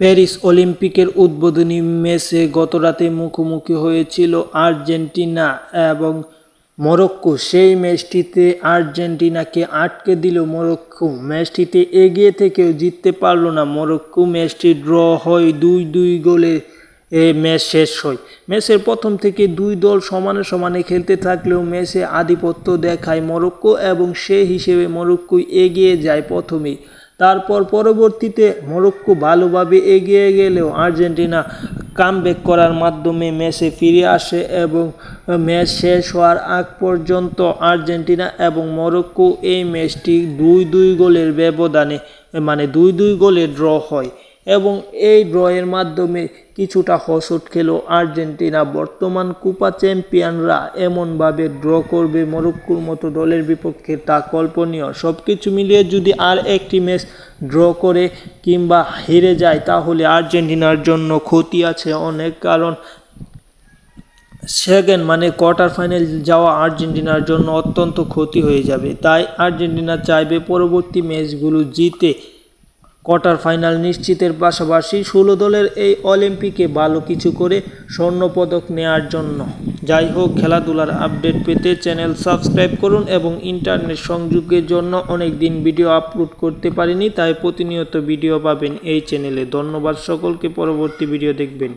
Paris অলিম্পিকের উদ্বোধনী ম্যাচে গতরাতে মুখোমুখি হয়েছিল আর্জেন্টিনা এবং মরক্কো। সেই ম্যাচটিতে আর্জেন্টিনাকে আটকে দিল মরক্কো। ম্যাচটিতে এগিয়ে থেকেও জিততে পারল না মরক্কো। ম্যাচটি ড্র হয় 2-2 গোলে। ম্যাচ শেষ হয়। ম্যাচের প্রথম থেকে দুই দল সমানে সমানে খেলতে থাকলেও ম্যাচে আধিপত্য দেখায় মরক্কো এবং সেই হিসেবে মরক্কো এগিয়ে যায় প্রথমেই। তারপর পরবর্তীতে মরক্কো ভালোভাবে এগিয়ে গেলেও আর্জেন্টিনা কামব্যাক করার মাধ্যমে ম্যাচে ফিরে আসে এবং ম্যাচ শেষ হওয়ার আগ পর্যন্ত আর্জেন্টিনা এবং মরক্কো এই ম্যাচটি 2-2 গোলের ব্যবধানে 2-2 গোলে ড্র হয় এবং এই ড্রয়ের মাধ্যমে কিছুটা হসট খেল আর্জেন্টিনা। বর্তমান কোপা চ্যাম্পিয়নরা এমনভাবে ড্র করবে মরক্কোর মতো দলের বিপক্ষে তা কল্পনীয়। সব কিছু মিলিয়ে যদি আর একটি ম্যাচ ড্র করে কিংবা হেরে যায় তাহলে আর্জেন্টিনার জন্য ক্ষতি আছে অনেক, কারণ সেকেন্ড কোয়ার্টার ফাইনাল যাওয়া আর্জেন্টিনার জন্য অত্যন্ত ক্ষতি হয়ে যাবে। তাই আর্জেন্টিনা চাইবে পরবর্তী ম্যাচগুলো জিতে কোয়ার্টার ফাইনাল নিশ্চিতের পাশাপাশি 16 দলের এই অলিম্পিকে ভালো কিছু করে স্বর্ণপদক নেওয়ার জন্য। যাই হোক, খেলাধুলার আপডেট পেতে চ্যানেল সাবস্ক্রাইব করুন এবং ইন্টারনেট সংযোগের জন্য অনেক দিন ভিডিও আপলোড করতে পারিনি, তাই প্রতিনিয়ত ভিডিও পাবেন এই চ্যানেলে। ধন্যবাদ সকলকে, পরবর্তী ভিডিও দেখবেন।